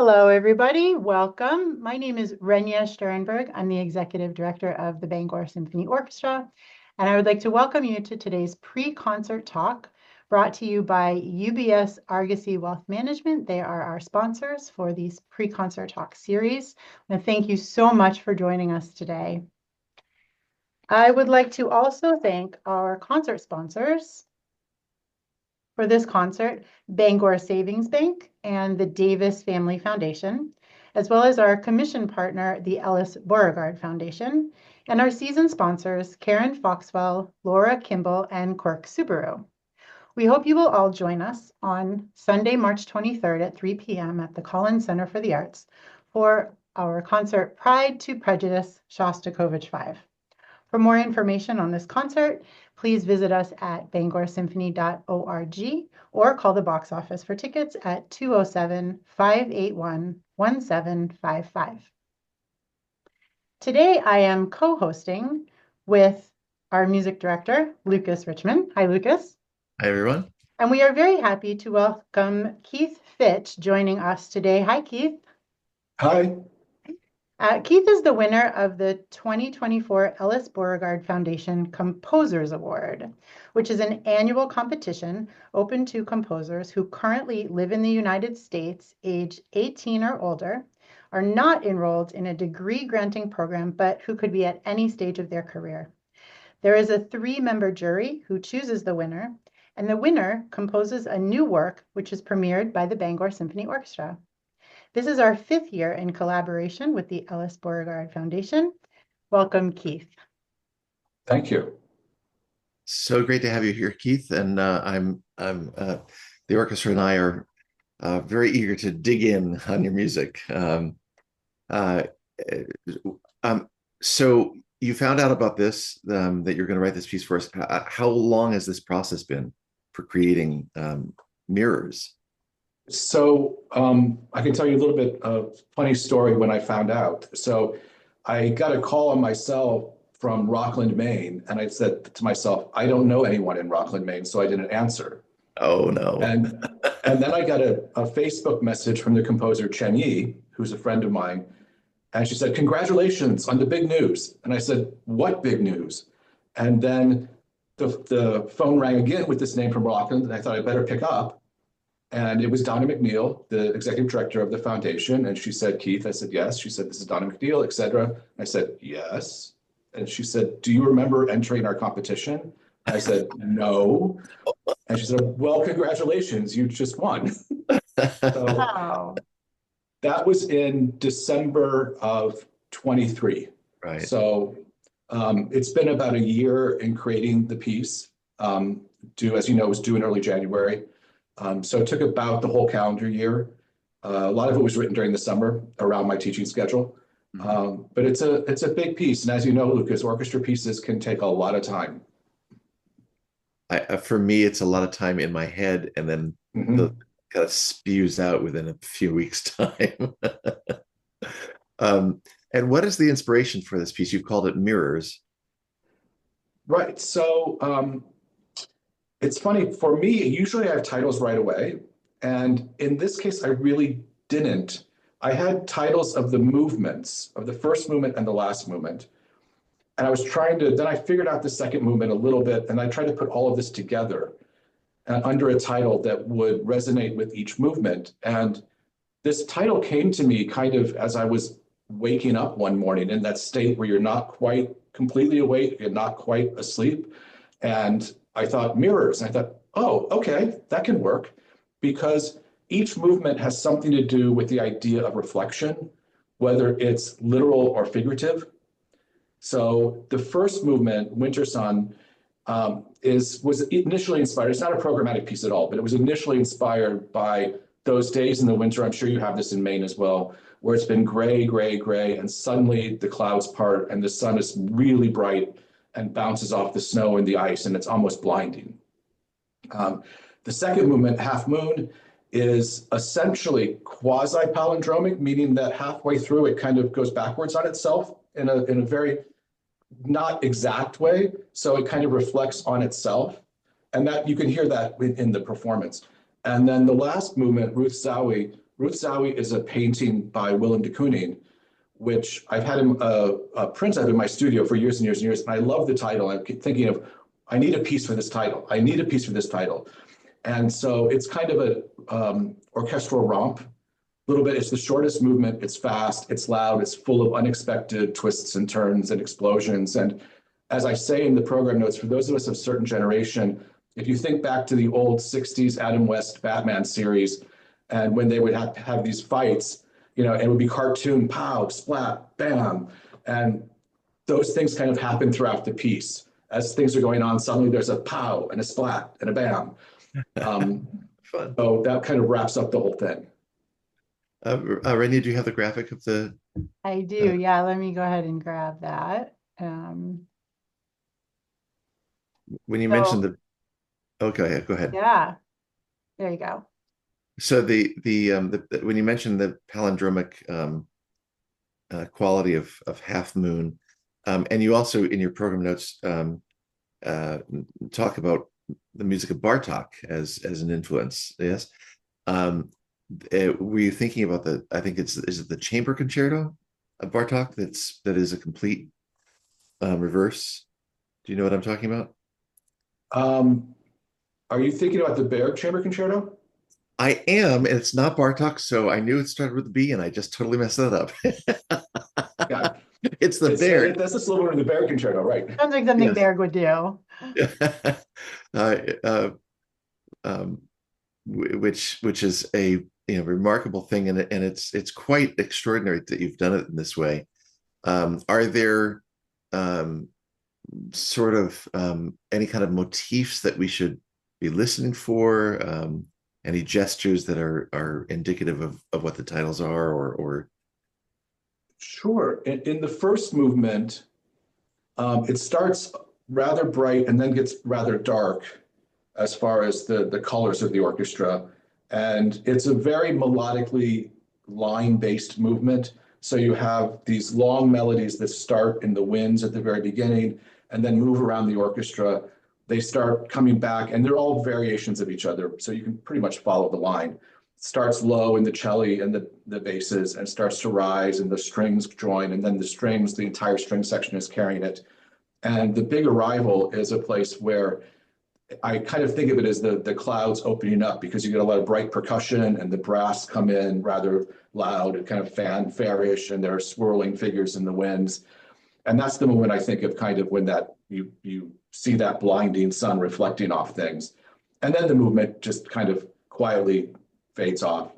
Hello, everybody. Welcome. My name is Renia Shterenberg. I'm the Executive Director of the Bangor Symphony Orchestra, and I would like to welcome you to today's pre-concert talk brought to you by UBS Argosy Wealth Management. They are our sponsors for these pre-concert talk series. And thank you so much for joining us today. I would like to also thank our concert sponsors for this concert, Bangor Savings Bank and the Davis Family Foundation, as well as our commission partner, the Ellis Beauregard Foundation, and our season sponsors, Karen Foxwell, Laura Kimball, and Quirk Subaru. We hope you will all join us on Sunday, March 23rd at 3 p.m. at the Collins Center for the Arts for our concert Pride to Prejudice, Shostakovich 5. For more information on this concert, please visit us at bangorsymphony.org or call the box office for tickets at 207-581-1755. Today, I am co-hosting with our music director, Lucas Richman. Hi, Lucas. Hi, everyone. And we are very happy to welcome Keith Fitch joining us today. Hi, Keith. Hi. Keith is the winner of the 2024 Ellis Beauregard Foundation Composers Award, which is an annual competition open to composers who currently live in the United States, age 18 or older, are not enrolled in a degree-granting program, but who could be at any stage of their career. There is a 3-member jury who chooses the winner, and the winner composes a new work, which is premiered by the Bangor Symphony Orchestra. This is our 5th year in collaboration with the Ellis Beauregard Foundation. Welcome, Keith. Thank you. So great to have you here, Keith. And the orchestra and I are very eager to dig in on your music. So you found out about this, that you're going to write this piece for us. How long has this process been for creating Mirrors? So I can tell you a little bit of funny story when I found out. So I got a call on my cell from Rockland, Maine, and I said to myself, I don't know anyone in Rockland, Maine, so I didn't answer. Oh, no. And then I got a Facebook message from the composer Chen Yi, who's a friend of mine, and she said, congratulations on the big news. And I said, what big news? And then the phone rang again with this name from Rockland, and I thought I better pick up. And it was Donna McNeil, the executive director of the foundation. And she said, Keith, I said, yes. She said, this is Donna McNeil, et cetera. I said, yes. And she said, do you remember entering our competition? I said, no. And she said, well, congratulations, you just won. So Wow. that was in December of 23. Right. So it's been about a year in creating the piece. As you know, it was due in early January. So it took about the whole calendar year. A lot of it was written during the summer around my teaching schedule. But it's a big piece. And as you know, Lucas, orchestra pieces can take a lot of time. For me, it's a lot of time in my head, and then the kind of spews out within a few weeks' time. And what is the inspiration for this piece? You've called it Mirrors. Right. So it's funny, for me, usually I have titles right away. And in this case, I really didn't. I had titles of the movements, of the first movement and the last movement. And I was then I figured out the second movement a little bit, and I tried to put all of this together under a title that would resonate with each movement. And this title came to me kind of as I was waking up one morning in that state where you're not quite completely awake, you're not quite asleep. And I thought Mirrors, and I thought, oh, okay, that can work, because each movement has something to do with the idea of reflection, whether it's literal or figurative. So the first movement, Winter Sun, was initially inspired. It's not a programmatic piece at all, but it was initially inspired by those days in the winter. I'm sure you have this in Maine as well, where it's been gray, gray, gray, and suddenly the clouds part and the sun is really bright and bounces off the snow and the ice, and it's almost blinding. The second movement, Half Moon, is essentially quasi-palindromic, meaning that halfway through it kind of goes backwards on itself in a very not exact way. So it kind of reflects on itself. And that you can hear that in the performance. And then the last movement, Ruth Zowie, Ruth Zowie is a painting by Willem de Kooning, which I've had him print of in my studio for years and years and years. And I love the title. I keep thinking of, I need a piece for this title. I need a piece for this title. And so it's kind of a orchestral romp. A little bit, it's the shortest movement. It's fast, it's loud, it's full of unexpected twists and turns and explosions. And as I say in the program notes, for those of us of a certain generation, if you think back to the old 60s Adam West Batman series, and when they would have these fights, you know, it would be cartoon, pow, splat, bam. And those things kind of happen throughout the piece. As things are going on, suddenly there's a pow and a splat and a bam. Fun. So that kind of wraps up the whole thing. Renia, do you have the graphic of the? I do. Yeah, let me go ahead and grab that. When you mentioned the, okay, go ahead. Yeah, there you go. So the when you mentioned the palindromic quality of Half Moon, and you also in your program notes talk about the music of Bartók as an influence. Yes. Were you thinking about the? I think is it the chamber concerto of Bartók that is a complete reverse? Do you know what I'm talking about? Are you thinking about the Berg Chamber Concerto? I am, and it's not Bartók, so I knew it started with a B, and I just totally messed that up. Yeah, it's the Berg. That's the slow one in the Berg Concerto, right? Sounds like something Yes. Berg would do. Which is a remarkable thing, and it's quite extraordinary that you've done it in this way. Are there sort of any kind of motifs that we should be listening for? Any gestures that are indicative of what the titles are, or? Sure. In the first movement, it starts rather bright and then gets rather dark as far as the colors of the orchestra. And it's a very melodically line-based movement. So you have these long melodies that start in the winds at the very beginning and then move around the orchestra. They start coming back, and they're all variations of each other. So you can pretty much follow the line. It starts low in the cello and the basses, and starts to rise, and the strings join, and then the entire string section is carrying it. And the big arrival is a place where I kind of think of it as the clouds opening up, because you get a lot of bright percussion and the brass come in rather loud and kind of fanfare-ish, and there are swirling figures in the winds. And that's the moment I think of, kind of when that you see that blinding sun reflecting off things. And then the movement just kind of quietly fades off.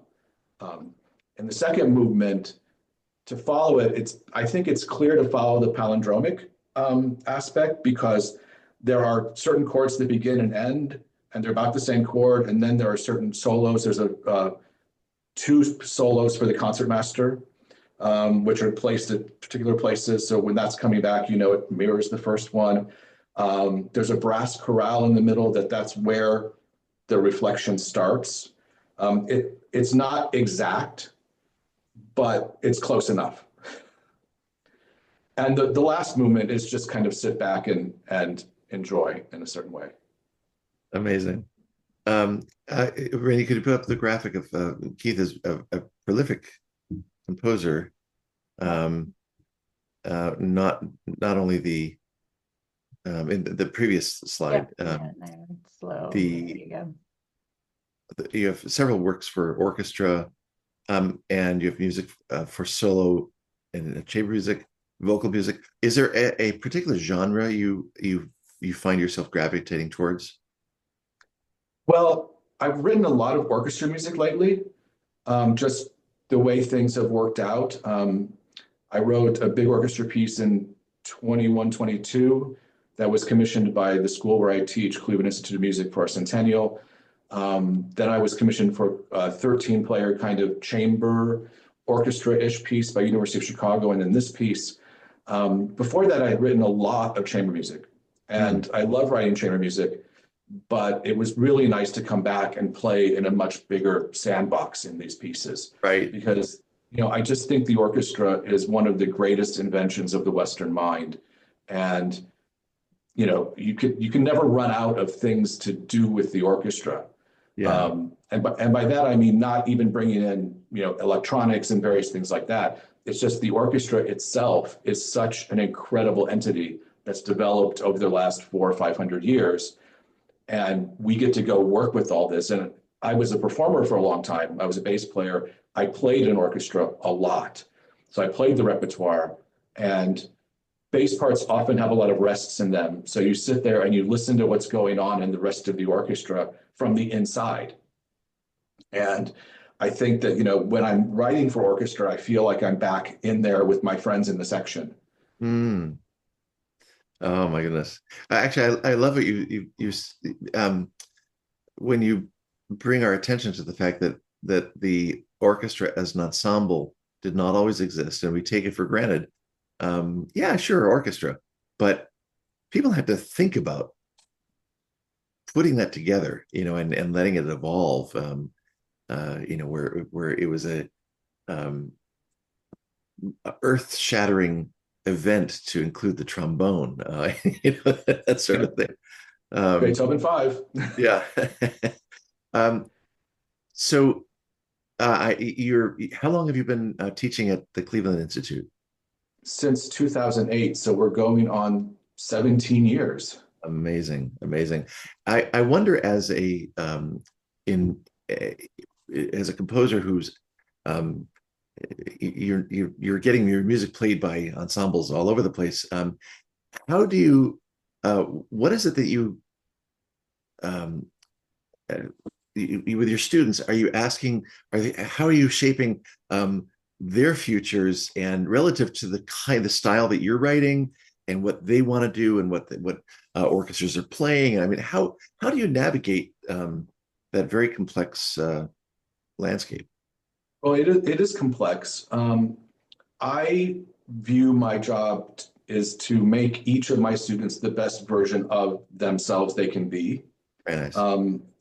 In the second movement, to follow it, I think it's clear to follow the palindromic aspect, because there are certain chords that begin and end, and they're about the same chord. And then there are certain solos. There's two solos for the concertmaster, which are placed at particular places. So when that's coming back, it mirrors the first one. There's a brass chorale in the middle that's where the reflection starts. It's not exact, but it's close enough. And the last movement is just kind of sit back and enjoy in a certain way. Amazing. Renia, could you put up the graphic of Keith is a prolific composer? Not only the in the previous slide, Slow. you have several works for orchestra, and you have music for solo and chamber music, vocal music. Is there a particular genre you find yourself gravitating towards? Well, I've written a lot of orchestra music lately, just the way things have worked out. I wrote a big orchestra piece in 21-22 that was commissioned by the school where I teach, Cleveland Institute of Music, for our centennial. Then I was commissioned for a 13-player kind of chamber orchestra-ish piece by University of Chicago, and then this piece. Before that, I had written a lot of chamber music, and I love writing chamber music, but it was really nice to come back and play in a much bigger sandbox in these pieces. Right. Because, I just think the orchestra is one of the greatest inventions of the Western mind. And, you can never run out of things to do with the orchestra. Yeah. And by that, I mean, not even bringing in, electronics and various things like that. It's just the orchestra itself is such an incredible entity that's developed over the last 400 or 500 years. And we get to go work with all this. And I was a performer for a long time. I was a bass player. I played in orchestra a lot. So I played the repertoire, and bass parts often have a lot of rests in them. So you sit there and you listen to what's going on in the rest of the orchestra from the inside. And I think that, when I'm writing for orchestra, I feel like I'm back in there with my friends in the section. Mm. Oh my goodness. Actually, I love what when you bring our attention to the fact that the orchestra as an ensemble did not always exist, and we take it for granted. Yeah, sure, orchestra, but people had to think about putting that together, and letting it evolve. Where it was a earth-shattering event to include the trombone, that sort of thing. Beethoven 5. Yeah. So, how long have you been teaching at the Cleveland Institute? Since 2008, so we're going on 17 years. Amazing, amazing. I wonder, as a in as a composer who's you're getting your music played by ensembles all over the place. How do you what is it that uh, with your students, are you asking, how are you shaping their futures, and relative to the style that you're writing and what they want to do, and what orchestras are playing? I mean, how do you navigate that very complex landscape? Well, it is complex. I view my job is to make each of my students the best version of themselves they can be. Very nice.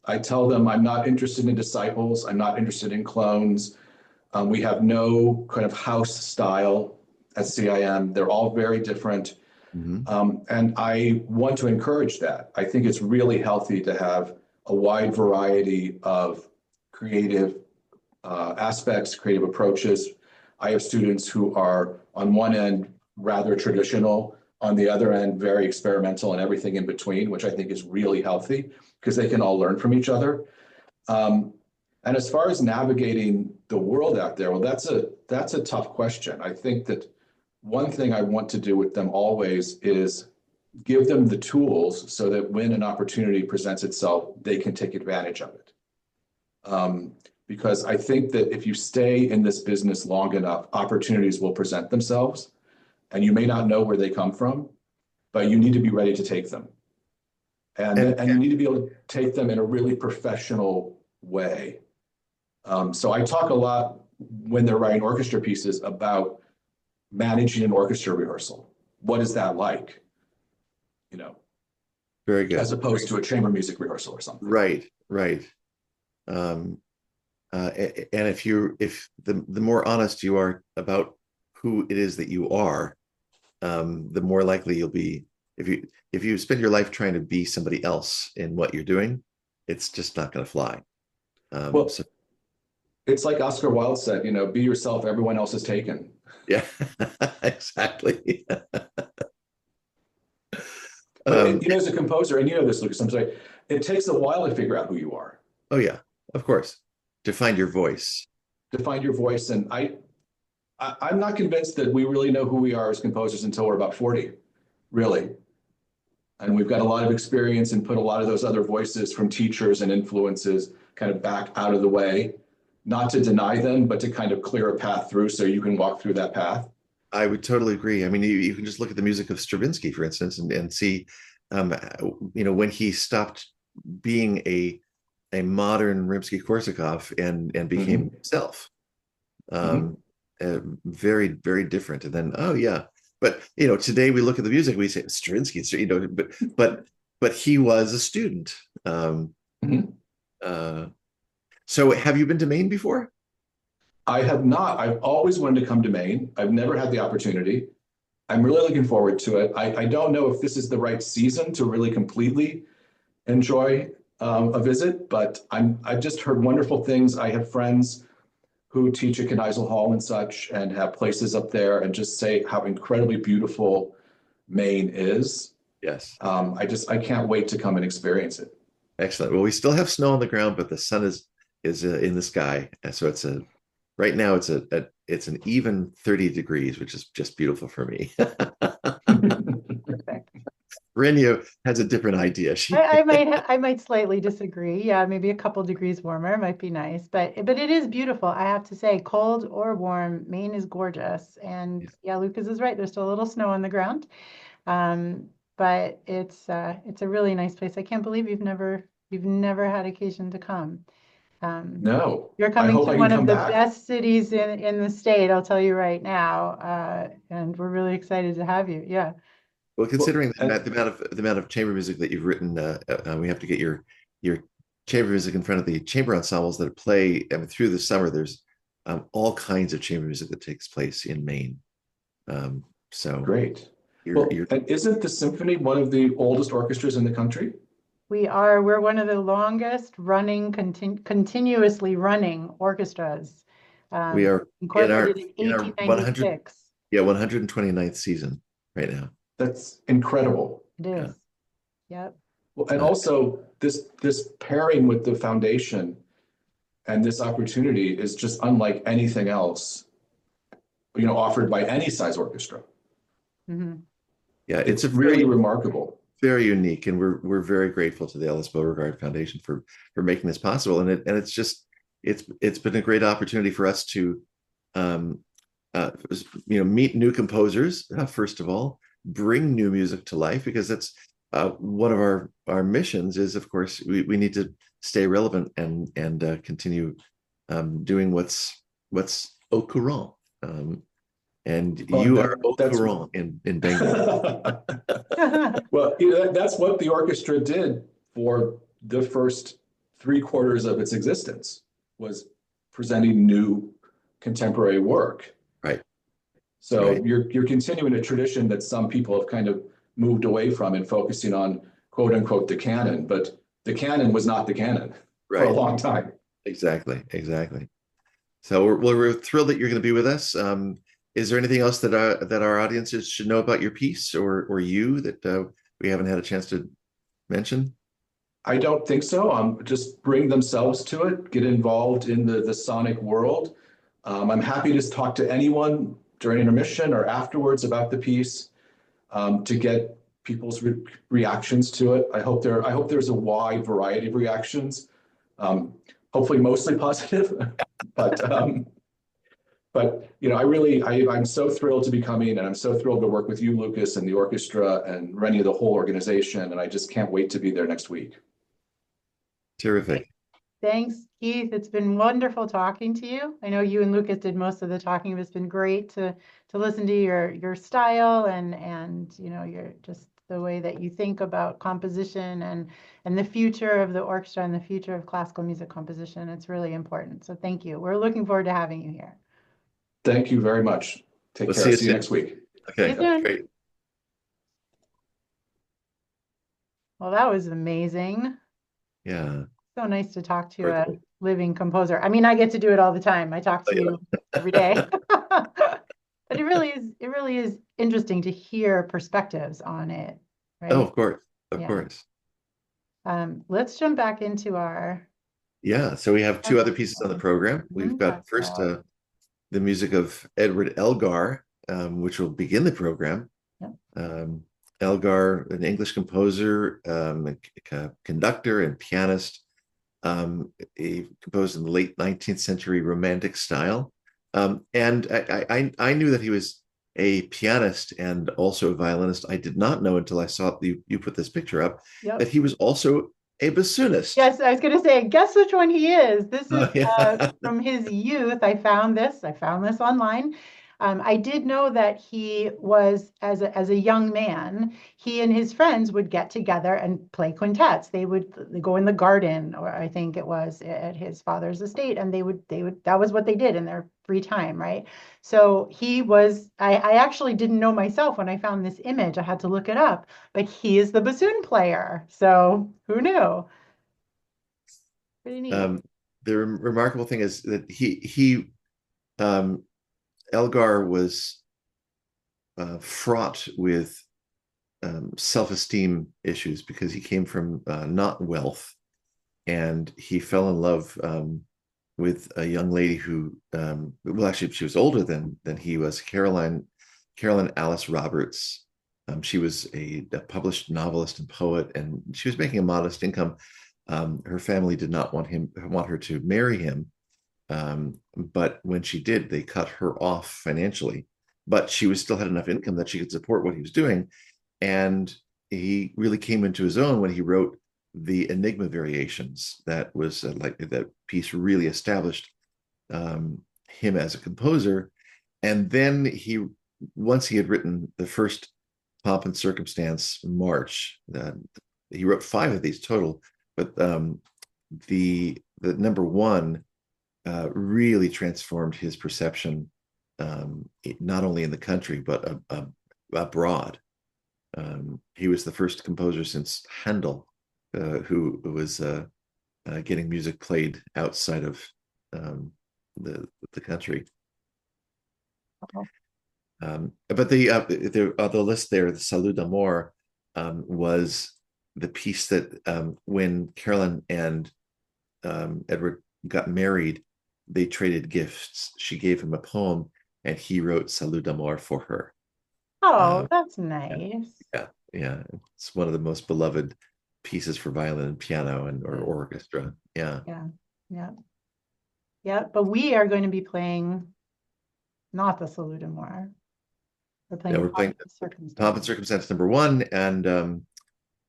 I tell them I'm not interested in disciples. I'm not interested in clones. We have no kind of house style at CIM. They're all very different. And I want to encourage that. I think it's really healthy to have a wide variety of creative aspects, creative approaches. I have students who are, on one end, rather traditional, on the other end, very experimental, and everything in between, which I think is really healthy because they can all learn from each other. And as far as navigating the world out there, well, that's a tough question. I think that one thing I want to do with them always is give them the tools so that when an opportunity presents itself, they can take advantage of it. Because I think that if you stay in this business long enough, opportunities will present themselves, and you may not know where they come from, but you need to be ready to take them. And you need to be able to take them in a really professional way. So I talk a lot when they're writing orchestra pieces about managing an orchestra rehearsal. What is that like? Very good. As opposed to a chamber music rehearsal or something. Right. And if the more honest you are about who it is that you are, the more likely you'll be. If you spend your life trying to be somebody else in what you're doing, it's just not going to fly. It's like Oscar Wilde said, be yourself, everyone else is taken. Yeah, exactly. As a composer, and this, Lucas, I'm sorry, it takes a while to figure out who you are. Oh yeah, of course. To find your voice. And I'm not convinced that we really know who we are as composers until we're about 40, really. And we've got a lot of experience and put a lot of those other voices from teachers and influences kind of back out of the way, not to deny them, but to kind of clear a path through so you can walk through that path. I would totally agree. I mean, you can just look at the music of Stravinsky, for instance, and see, when he stopped being a modern Rimsky-Korsakov and became himself. Very, very different. And then, oh yeah. But today we look at the music, we say Stravinsky, but he was a student. So have you been to Maine before? I have not. I've always wanted to come to Maine. I've never had the opportunity. I'm really looking forward to it. I don't know if this is the right season to really completely enjoy a visit, but I've just heard wonderful things. I have friends who teach at Kneisel Hall and such and have places up there and just say how incredibly beautiful Maine is. Yes. I can't wait to come and experience it. Excellent. Well, we still have snow on the ground, but the sun is in the sky. And so right now it's an even 30 degrees, which is just beautiful for me. Perfect. Renia has a different idea. I might slightly disagree. Yeah, maybe a couple degrees warmer might be nice, but it is beautiful. I have to say, cold or warm, Maine is gorgeous. And yeah, Lucas is right. There's still a little snow on the ground. But it's a really nice place. I can't believe you've never had occasion to come. No, You're I coming hope to I can one of come the back. best cities in the state, I'll tell you right now. And we're really excited to have you. Yeah. Well, Well, considering the amount of chamber music that you've written, we have to get your chamber music in front of the chamber ensembles that play. I mean, through the summer. There's all kinds of chamber music that takes place in Maine. So great. you're, Well, you're and isn't the symphony one of the oldest orchestras in the country? We're one of the longest running, continuously running orchestras, we are incorporated in in our 100 1896. 129th season right now. That's incredible. It Yeah. is. Yep. Well, and also this pairing with the foundation and this opportunity is just unlike anything else, offered by any size orchestra. hmm Yeah, It's it's a really very remarkable. very unique, and we're very grateful to the Ellis Beauregard Foundation for making this possible. And it's just it's been a great opportunity for us to um, meet new composers, first of all, bring new music to life, because that's one of our missions is, of course, we need to stay relevant and continue doing what's au courant. And Well, you are au that's courant in Bangor. well, that's what the orchestra did for the first 3/4 of its existence, was presenting new contemporary work. Right. So Right. you're continuing a tradition that some people have kind of moved away from and focusing on quote unquote the canon, but the canon was not the canon for a Right. long time. Exactly. So we're thrilled that you're going to be with us. Is there anything else that our audiences should know about your piece or you that we haven't had a chance to mention? I don't think so. Just bring themselves to it, get involved in the sonic world. I'm happy to talk to anyone during intermission or afterwards about the piece, to get people's reactions to it. I hope there's a wide variety of reactions. Hopefully mostly positive, but I'm so thrilled to be coming, and I'm so thrilled to work with you, Lucas, and the orchestra and Renia, the whole organization, and I just can't wait to be there next week. Terrific. Thanks, Keith. It's been wonderful talking to you. I know you and Lucas did most of the talking, but it's been great to listen to your style and your just the way that you think about composition and the future of the orchestra and the future of classical music composition. It's really important. So thank you. We're looking forward to having you here. Thank you very much. Take We'll care. see you See you soon. next week. See Okay, you soon. great. Well, that was amazing. Yeah. So nice to talk to a living composer. I mean, I get to do it all the time. I talk to you every day. But it really is interesting to hear perspectives on it, right? Oh, of course. Of Yeah. course. Let's jump back into our Yeah. So we have two other pieces on the program. We've got first the music of Edward Elgar, which will begin the program. Yep. Elgar, an English composer, a conductor and pianist. He composed in the late 19th century Romantic style. And I knew that he was a pianist and also a violinist. I did not know until I saw you put this picture up that he was also a bassoonist. Yes, I was going to say, guess which one he is. This is Yeah. from his youth. I found this online. I did know that he was, as a young man, he and his friends would get together and play quintets. They would go in the garden, or I think it was at his father's estate, and they would that was what they did in their free time, right? So he was, I actually didn't know myself when I found this image. I had to look it up, but he is the bassoon player. So who knew? Pretty neat. The remarkable thing is that um, Elgar was fraught with self-esteem issues because he came from not wealth, and he fell in love with a young lady who, well, actually, she was older than he was, Caroline Alice Roberts. She was a published novelist and poet, and she was making a modest income. Her family did not want her to marry him, but when she did, they cut her off financially. But she still had enough income that she could support what he was doing, and he really came into his own when he wrote the Enigma Variations. That was like that piece really established him as a composer. And then once he had written the first Pomp and Circumstance March, he wrote 5 of these total, but the number one really transformed his perception, not only in the country but abroad. He was the first composer since Handel who was getting music played outside of the country. But the list there, the Salut d'Amour, was the piece that when Carolyn and Edward got married, they traded gifts. She gave him a poem, and he wrote Salut d'Amour for her. Oh, that's Yeah, nice. yeah. It's one of the most beloved pieces for violin and piano or orchestra. Yeah. Yeah. Yeah. But we are going to be playing not the Salut d'Amour. We're Yeah, playing we're playing Circumstance. Pomp and Circumstance number 1, and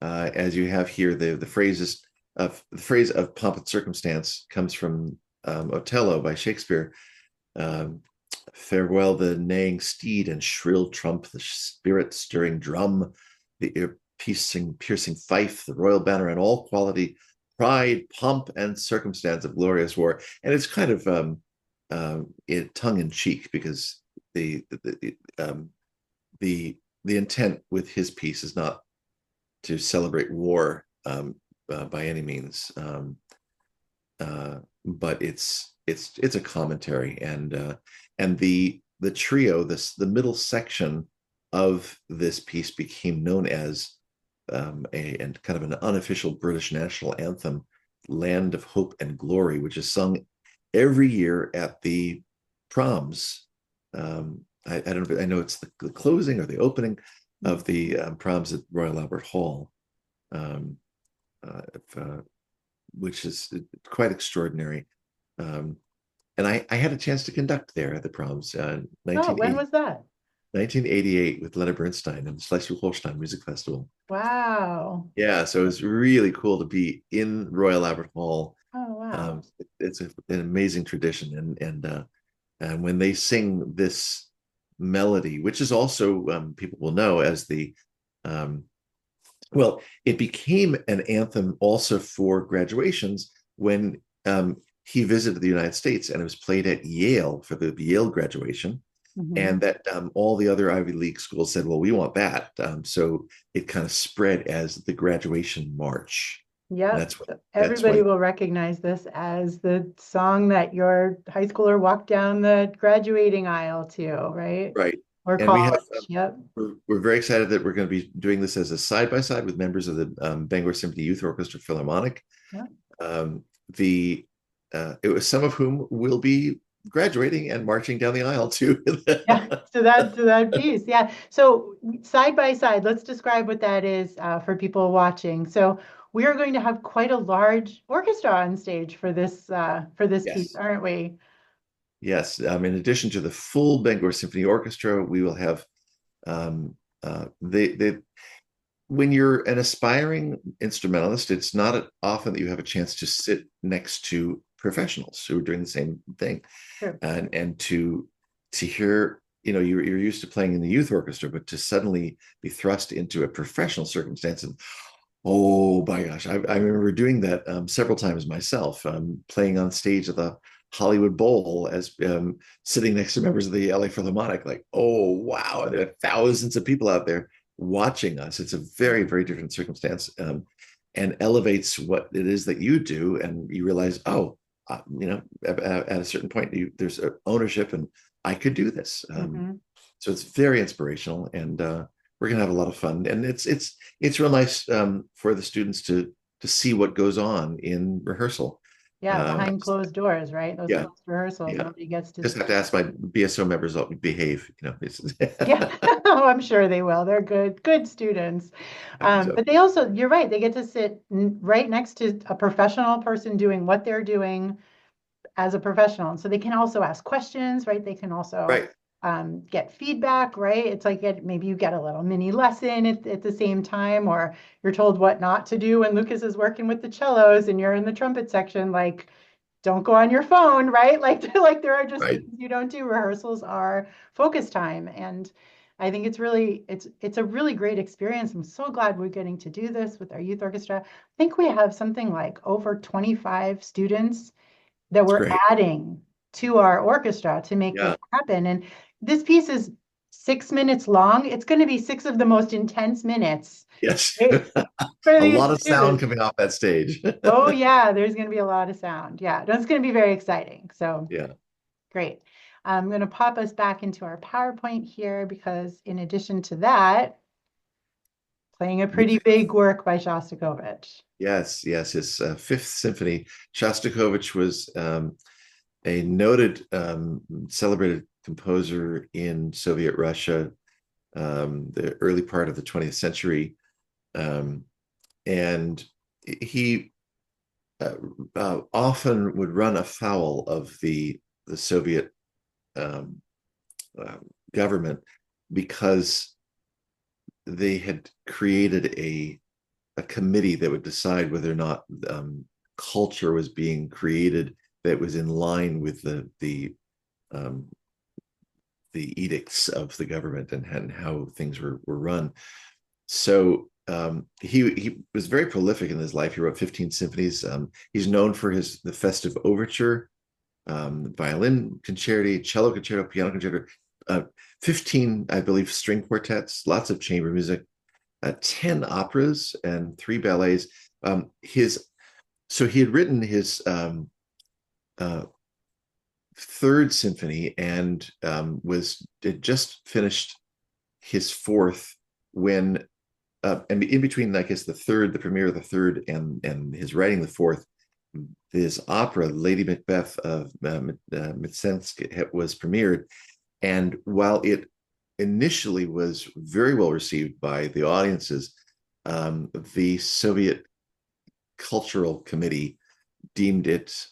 as you have here, the phrase of Pomp and Circumstance comes from Othello by Shakespeare. Farewell the neighing steed and shrill trump, the spirit stirring drum, the ear piercing fife, the royal banner, and all quality, pride, pomp, and circumstance of glorious war. And it's kind of tongue in cheek, because the intent with his piece is not to celebrate war by any means, but it's a commentary, and the trio, the middle section of this piece became known as and kind of an unofficial British national anthem, "Land of Hope and Glory," which is sung every year at the proms. I don't know, I know it's the closing or the opening of the proms at Royal Albert Hall, which is quite extraordinary. And I had a chance to conduct there at the proms. Oh, when was that? 1988 with Leonard Bernstein and the Schleswig-Holstein Music Festival. Wow. Yeah, so it was really cool to be in Royal Albert Hall. Oh, wow. It's an amazing tradition, and when they sing this melody, which is also people will know as well, it became an anthem also for graduations when he visited the United States, and it was played at Yale for the Yale graduation. Mhm. And that all the other Ivy League schools said, well, we want that. So it kind of spread as the graduation march. Yeah, That's everybody will recognize this as the song that your high schooler walked down the graduating aisle to, right? Right. Or And college. Yep. we're very excited that we're going to be doing this as a side-by-side with members of the Bangor Symphony Youth Orchestra Philharmonic. Yeah. It was some of whom will be graduating and marching down the aisle too. Yeah, so that piece. Yeah. So side by side, let's describe what that is for people watching. So we are going to have quite a large orchestra on stage for this Yes. piece, aren't we? Yes. In addition to the full Bangor Symphony Orchestra, we will have when you're an aspiring instrumentalist, it's not often that you have a chance to sit next to professionals who are doing the same thing. Sure. And to hear, you're used to playing in the youth orchestra, but to suddenly be thrust into a professional circumstance, and oh my gosh, I remember doing that several times myself, playing on stage at the Hollywood Bowl as sitting next to members of the LA Philharmonic, like, oh wow, there are thousands of people out there watching us. It's a very, very different circumstance. and elevates what it is that you do, and you realize, oh, at a certain point, there's ownership, and I could do this. So it's very inspirational, and we're gonna have a lot of fun. And it's real nice for the students to see what goes on in rehearsrsal. Yeah, behind closed doors, right? Those Yeah, closed rehearsals, yeah. nobody gets to Just see. have to ask my BSO members to behave. Yeah, oh, I'm sure they will. They're good students. So. But they also, you're right, they get to sit right next to a professional person doing what they're doing as a professional. And so they can also ask questions, right? They can also Right. Get feedback, right? It's like maybe you get a little mini lesson at the same time, or you're told what not to do when Lucas is working with the cellos and you're in the trumpet section, like don't go on your phone, right? Like there are just Right. things you don't do. Rehearsals are focus time. And I think it's a really great experience. I'm so glad we're getting to do this with our youth orchestra. I think we have something like over 25 students that It's we're great. adding to our orchestra to make this Yeah. happen. And this piece is 6 minutes long. It's going to be 6 of the most intense minutes, Yes. right, for A these lot of sound students. coming off that stage. Oh yeah, there's going to be a lot of sound. Yeah, that's going to be very exciting. So Yeah. great. I'm going to pop us back into our PowerPoint here because in addition to that, playing a pretty big work by Shostakovich. Yes, yes. His Fifth Symphony. Shostakovich was a noted, celebrated composer in Soviet Russia, the early part of the 20th century. And he often would run afoul of the Soviet um, government because they had created a committee that would decide whether or not culture was being created that was in line with um, the edicts of the government and how things were run. So he was very prolific in his life. He wrote 15 symphonies. He's known for the festive overture, violin concerti, cello concerto, piano concerto, 15, I believe, string quartets, lots of chamber music, 10 operas and 3 ballets. So he had written his uh, third symphony and had just finished his fourth when and in between, I guess, the premiere of the third and his writing the fourth, this opera, Lady Macbeth of Mtsensk, was premiered. And while it initially was very well received by the audiences, the Soviet Cultural Committee deemed it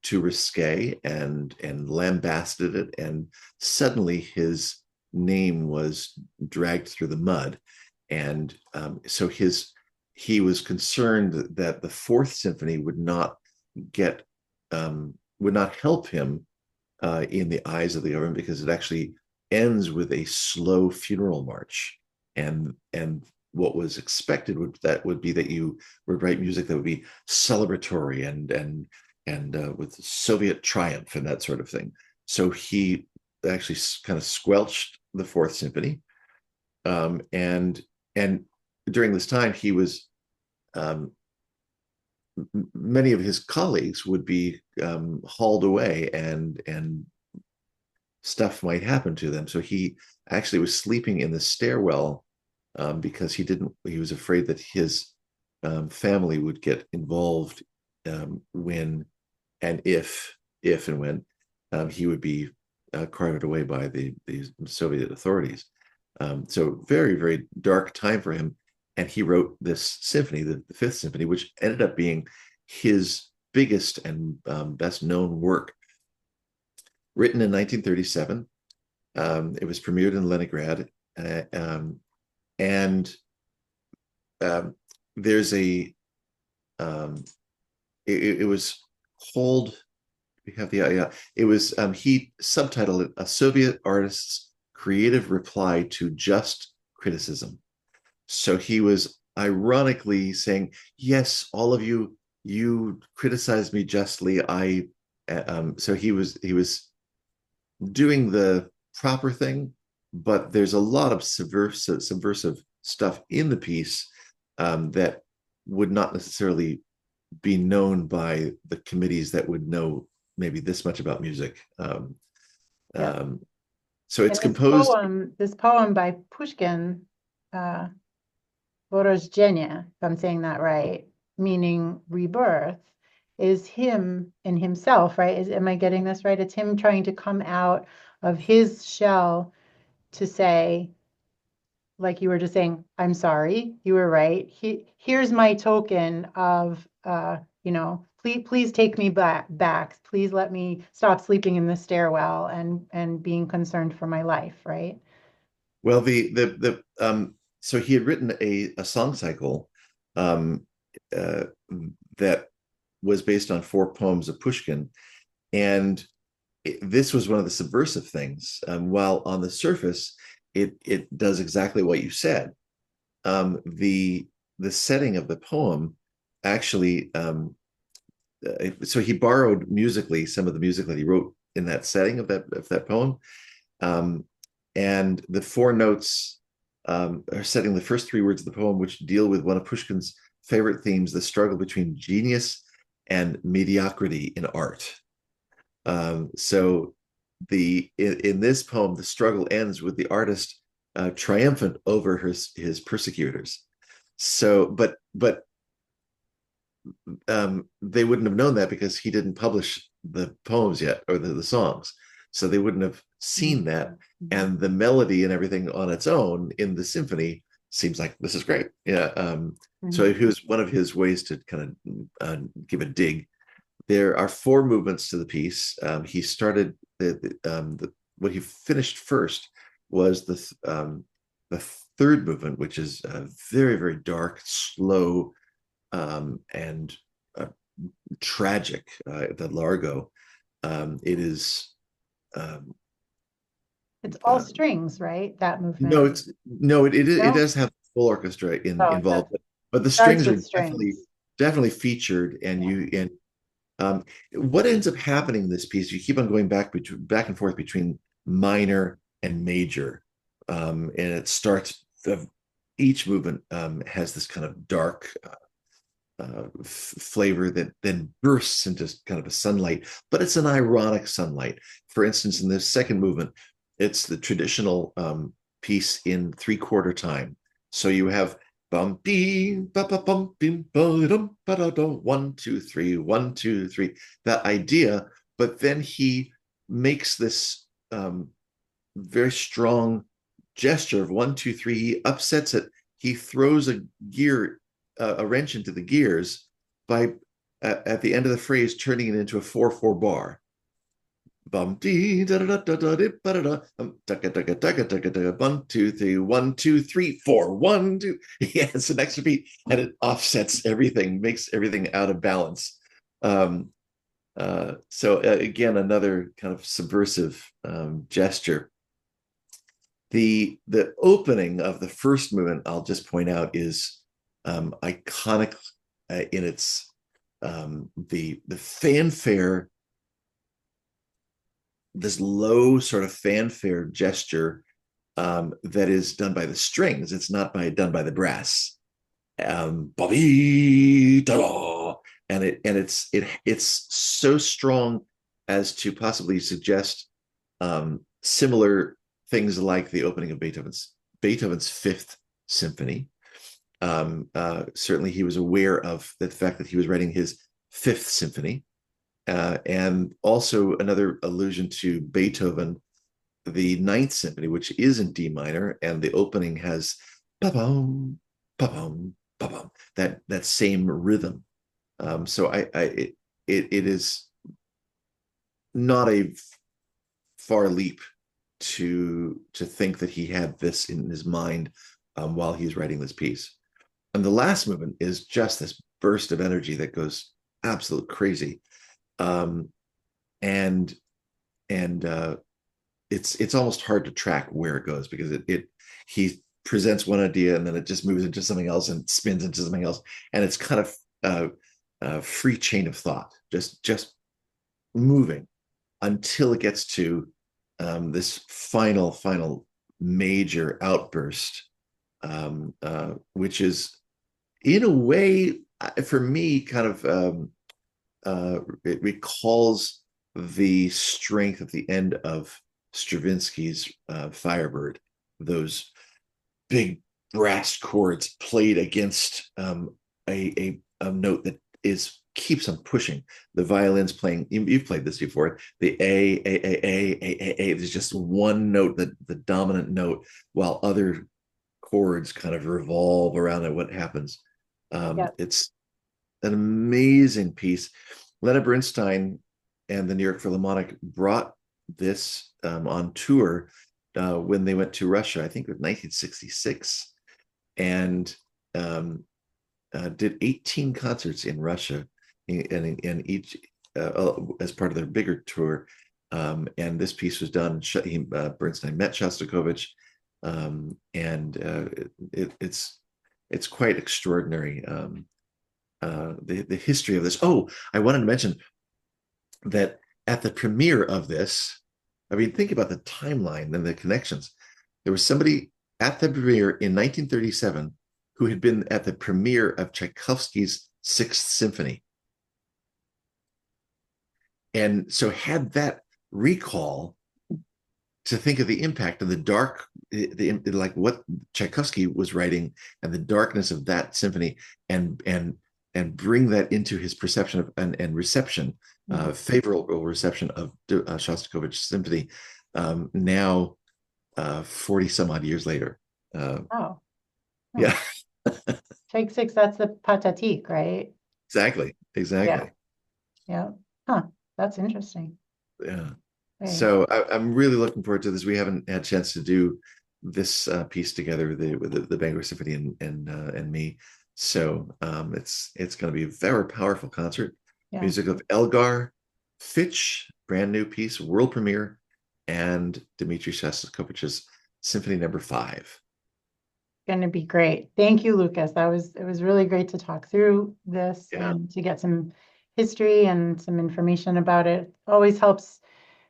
too risque and lambasted it, and suddenly his name was dragged through the mud. And so he was concerned that the Fourth Symphony would not help him in the eyes of the government, because it actually ends with a slow funeral march, and what was expected would be that you would write music that would be celebratory and with Soviet triumph and that sort of thing. So he actually kind of squelched the Fourth Symphony, and during this time he was many of his colleagues would be hauled away, and stuff might happen to them. So he actually was sleeping in the stairwell because he was afraid that his family would get involved when and if and when he would be carted away by the Soviet authorities. So very, very dark time for him. And he wrote this symphony, the Fifth Symphony, which ended up being his biggest and best known work. Written in 1937. It was premiered in Leningrad. And there's it was called, we have it was, he subtitled it, A Soviet Artist's Creative Reply to Just Criticism. So he was ironically saying, yes, all of you criticized me justly. So he was doing the proper thing, but there's a lot of subversive stuff in the piece that would not necessarily be known by the committees that would know maybe this much about music. Yeah. So it's And composed. this poem by Pushkin, Vorozhenia, if I'm saying that right, meaning rebirth, is him in himself, right? Am I getting this right? It's him trying to come out of his shell to say, like you were just saying, I'm sorry, you were right. Here's my token of, please take me back. Please let me stop sleeping in the stairwell and being concerned for my life, right? Well, so he had written a song cycle um, uh, that was based on 4 poems of Pushkin, and this was one of the subversive things. While on the surface, it does exactly what you said. The setting of the poem actually, so he borrowed musically some of the music that he wrote in that setting of that poem, um, and the 4 notes are setting the first 3 words of the poem, which deal with one of Pushkin's favorite themes: the struggle between genius and mediocrity in art. So in this poem, the struggle ends with the artist triumphant over his persecutors. So, but they wouldn't have known that because he didn't publish the poems yet, or the songs, so they wouldn't have seen that. Mm-hmm. And the melody and everything on its own in the symphony seems like this is great. Yeah. So it was one of his ways to kind of give a dig. There are 4 movements to the piece. He started what he finished first was the 3rd movement, which is very, very dark, slow, and tragic. The Largo. It is. It's all strings, right? That movement. No, it does have full orchestra involved, but the strings are definitely featured, and what ends up happening in this piece, you keep on going back and forth between minor and major, and it starts. Each movement has this kind of dark flavor that then bursts into kind of a sunlight, but it's an ironic sunlight. For instance, in this 2nd movement, it's the traditional piece in 3/4 time. So you have bum bee ba ba bum bim ba dum ba da da 1 2 3 1 2 3, that idea. But then he makes this very strong gesture of 1 2 3. He upsets it. He throws a wrench into the gears by at the end of the phrase turning it into a 4/4 bar. Bum dee da da da da da da da da 1 2 3 1 2 3 4 1 2. Yeah, it's an extra beat, and it offsets everything, makes everything out of balance. So again, another kind of subversive gesture. The opening of the 1st movement, I'll just point out, is iconic in its the fanfare, this low sort of fanfare gesture that is done by the strings. It's not done by the brass. And it's so strong as to possibly suggest similar things like the opening of Beethoven's 5th Symphony. Certainly, he was aware of the fact that he was writing his 5th Symphony, and also another allusion to Beethoven, the 9th Symphony, which is in D minor, and the opening has ba-bum, ba-bum, ba-bum, that same rhythm. So it is not a far leap to think that he had this in his mind while he's writing this piece. And the last movement is just this burst of energy that goes absolute crazy, and it's almost hard to track where it goes, because he presents one idea and then it just moves into something else and spins into something else, and it's kind of a free chain of thought, just moving until it gets to this final major outburst, which is in a way, for me, kind of it recalls the strength at the end of Stravinsky's Firebird, those big brass chords played against a note that keeps on pushing. The violins playing. You've played this before. The A. There's just one note, the dominant note, while other chords kind of revolve around it. What happens? It's an amazing piece. Leonard Bernstein and the New York Philharmonic brought this on tour when they went to Russia, I think it was 1966, and did 18 concerts in Russia, and each as part of their bigger tour. And this piece was done. Bernstein met Shostakovich, and it's quite extraordinary. The history of this. Oh, I wanted to mention that at the premiere of this, I mean, think about the timeline and the connections. There was somebody at the premiere in 1937 who had been at the premiere of Tchaikovsky's Sixth Symphony. And so had that recall to think of the impact of the dark, like what Tchaikovsky was writing and the darkness of that symphony, and bring that into his perception of and reception, favorable reception of Shostakovich's symphony, now 40 some odd years later. Oh, yeah. Take six, that's the Patatique, right? Exactly. Yeah. Huh. That's interesting. Yeah. Right. So I'm really looking forward to this. We haven't had a chance to do this piece together with the Bangor Symphony and me. So it's going to be a very powerful concert. Yeah. Music of Elgar, Fitch, brand new piece, world premiere, and Dmitri Shostakovich's Symphony No. 5. Going to be great. Thank you, Lucas. It was really great to talk through this and to get some history and some information about it. Always helps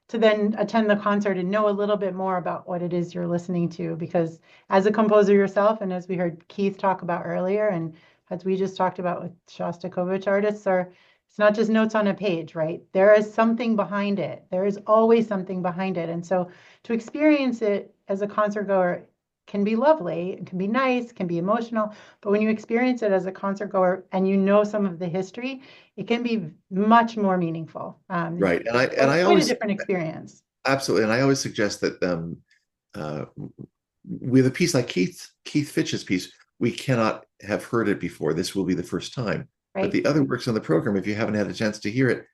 to then attend the concert and know a little bit more about what it is you're listening to, because as a composer yourself, and as we heard Keith talk about earlier, and as we just talked about with Shostakovich artists, it's not just notes on a page, right? There is something behind it. There is always something behind it. And so to experience it as a concert goer can be lovely, it can be nice, can be emotional, but when you experience it as a concert goer and you know some of the history, it can be much more meaningful. Right, and I quite always a different experience. Absolutely, and I always suggest that with a piece like Keith Fitch's piece, we cannot have heard it before. This will be the first time. Right. But the other works on the program, if you haven't had a chance to hear it,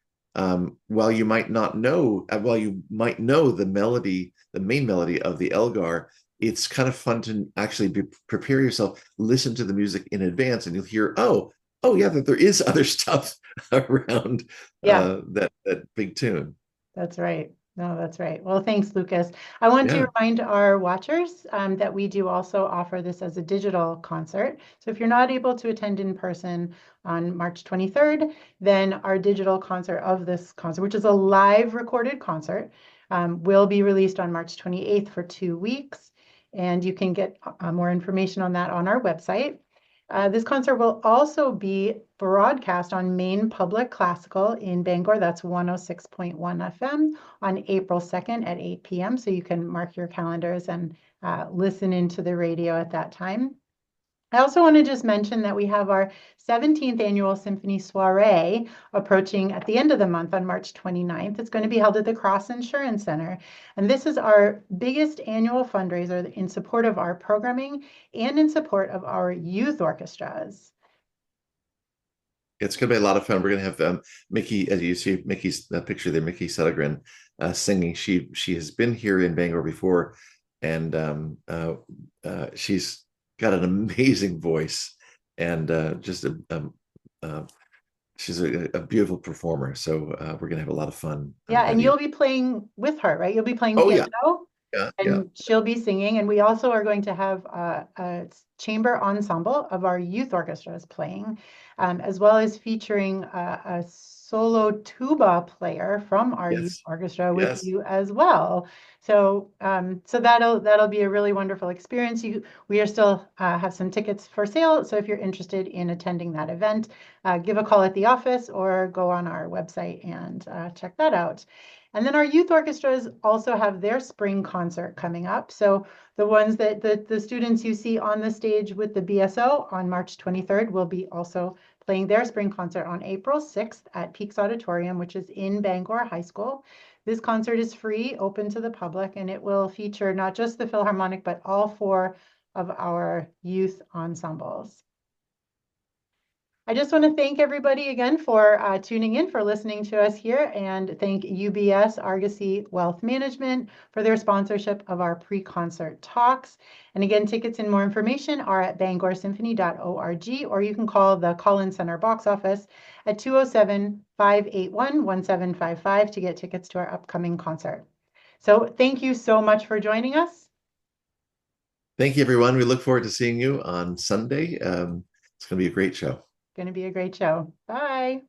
while you might know the melody, the main melody of the Elgar, it's kind of fun to actually prepare yourself, listen to the music in advance, and you'll hear, oh yeah, that there is other stuff around that big tune. That's right. No, that's right. Well, thanks, Lucas. I want to remind our watchers that we do also offer this as a digital concert. So if you're not able to attend in person on March 23rd, then our digital concert of this concert, which is a live recorded concert, will be released on March 28th for 2 weeks. And you can get more information on that on our website. This concert will also be broadcast on Maine Public Classical in Bangor. That's 106.1 FM on April 2nd at 8 p.m. So you can mark your calendars and listen into the radio at that time. I also want to just mention that we have our 17th annual Symphony Soiree approaching at the end of the month on March 29th. It's going to be held at the Cross Insurance Center. And this is our biggest annual fundraiser in support of our programming and in support of our youth orchestras. It's going to be a lot of fun. We're going to have Mickey, as you see Mickey's picture there, Mickey Sutherland singing. She has been here in Bangor before, and she's got an amazing voice, and she's a beautiful performer. So we're gonna have a lot of fun. And you'll be playing with her, right? You'll be playing piano, and she'll be singing. And we also are going to have a chamber ensemble of our youth orchestras playing, as well as featuring a solo tuba player from our youth Yes. orchestra with Yes. you as well. So so that'll be a really wonderful experience. We are still have some tickets for sale. So if you're interested in attending that event, give a call at the office or go on our website and check that out. And then our youth orchestras also have their spring concert coming up. So the ones that the students you see on the stage with the BSO on March 23rd will be also playing their spring concert on April 6th at Peaks Auditorium, which is in Bangor High School. This concert is free, open to the public, and it will feature not just the Philharmonic, but all 4 of our youth ensembles. I just want to thank everybody again for tuning in, for listening to us here, and thank UBS Argosy Wealth Management for their sponsorship of our pre-concert talks. And again, tickets and more information are at bangorsymphony.org, or you can call the Collins Center box office at 207-581-1755 to get tickets to our upcoming concert. So thank you so much for joining us. Thank you, everyone. We look forward to seeing you on Sunday. It's going to be a great show. Going to be a great show. Bye.